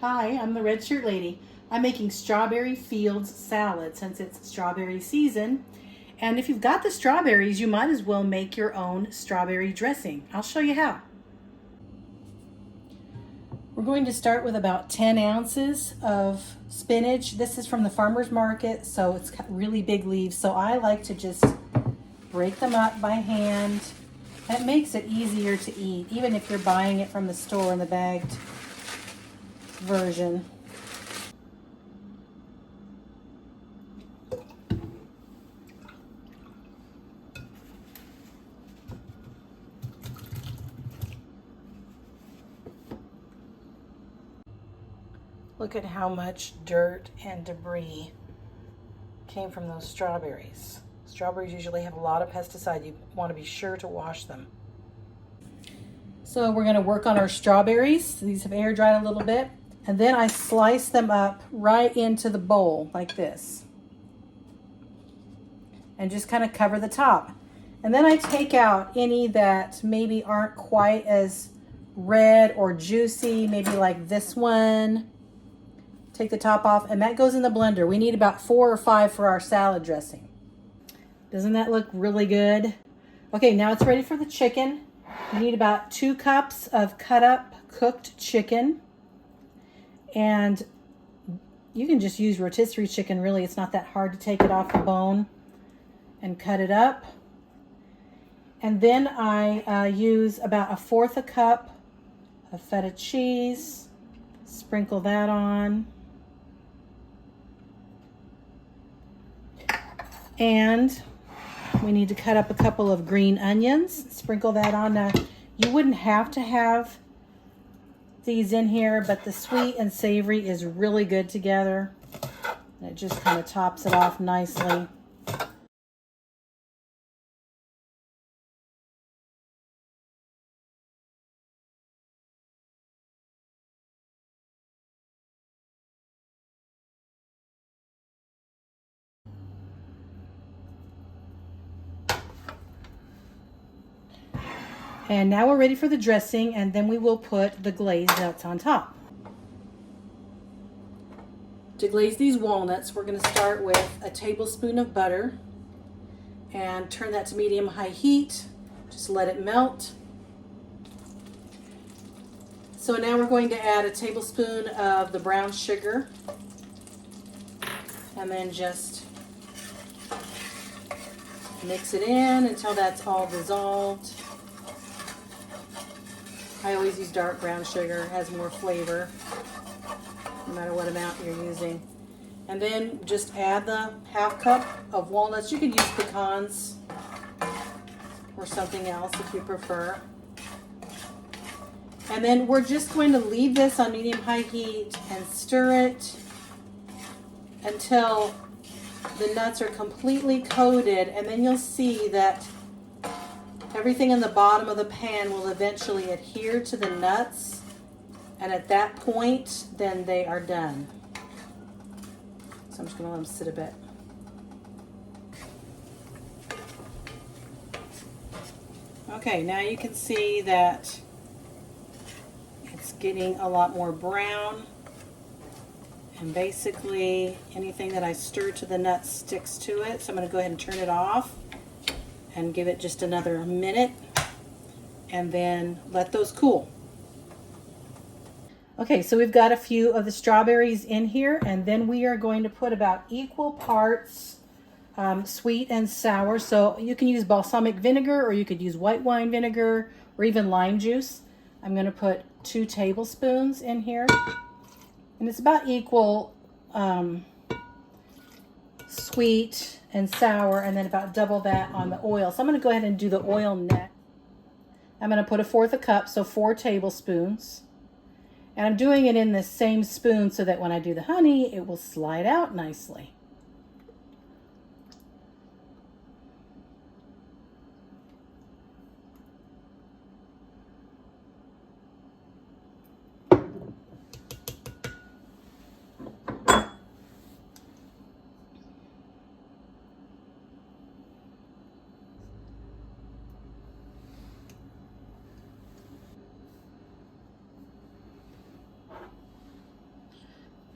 Hi, I'm the Red Shirt Lady. I'm making strawberry fields salad since it's strawberry season. And if you've got the strawberries, you might as well make your own strawberry dressing. I'll show you how. We're going to start with about 10 ounces of spinach. This is from the farmer's market, so it's got really big leaves. So I like to just break them up by hand. That makes it easier to eat, even if you're buying it from the store in the bagged version. Look at how much dirt and debris came from those strawberries. Strawberries usually have a lot of pesticide. You want to be sure to wash them. So we're going to work on our strawberries. These have air dried a little bit. And then I slice them up right into the bowl like this. And just kind of cover the top. And then I take out any that maybe aren't quite as red or juicy, maybe like this one. Take the top off, and that goes in the blender. We need about 4 or 5 for our salad dressing. Doesn't that look really good? Okay, now it's ready for the chicken. You need about 2 cups of cut up cooked chicken. And you can just use rotisserie chicken, really. It's not that hard to take it off the bone and cut it up. And then I use about 1/4 a cup of feta cheese. Sprinkle that on. And we need to cut up a couple of green onions. Sprinkle that on. Now, you wouldn't have to have these in here, but the sweet and savory is really good together. And it just kind of tops it off nicely. And now we're ready for the dressing, and then we will put the glazed nuts on top. To glaze these walnuts, we're going to start with a tablespoon of butter and turn that to medium-high heat. Just let it melt. So now we're going to add a tablespoon of the brown sugar and then just mix it in until that's all dissolved. I always use dark brown sugar. It has more flavor, no matter what amount you're using. And then just add the 1/2 cup of walnuts. You could use pecans or something else if you prefer. And then we're just going to leave this on medium-high heat and stir it until the nuts are completely coated, and then you'll see that everything in the bottom of the pan will eventually adhere to the nuts, and at that point, then they are done. So I'm just going to let them sit a bit. Okay, now you can see that it's getting a lot more brown, and basically anything that I stir to the nuts sticks to it. So I'm going to go ahead and turn it off and give it just another minute and then let those cool. Okay, so we've got a few of the strawberries in here, and then we are going to put about equal parts sweet and sour. So you can use balsamic vinegar, or you could use white wine vinegar, or even lime juice. I'm going to put 2 tablespoons in here, and it's about equal sweet and sour, and then about double that on the oil. So I'm going to go ahead and do the oil next. I'm going to put 1/4 a cup, so 4 tablespoons. And I'm doing it in the same spoon so that when I do the honey, it will slide out nicely.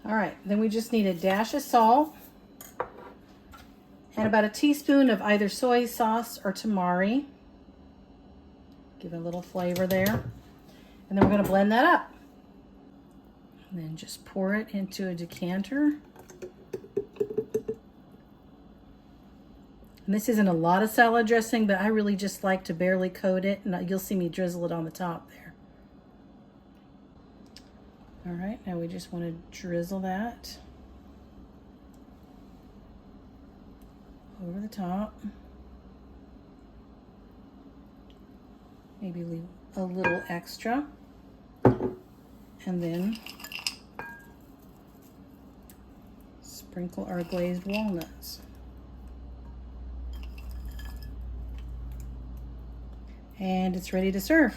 All right, then we just need a dash of salt and about a teaspoon of either soy sauce or tamari. Give it a little flavor there. And then we're gonna blend that up. And then just pour it into a decanter. And this isn't a lot of salad dressing, but I really just like to barely coat it, and you'll see me drizzle it on the top there. All right, now we just want to drizzle that over the top. Maybe leave a little extra. And then sprinkle our glazed walnuts. And it's ready to serve.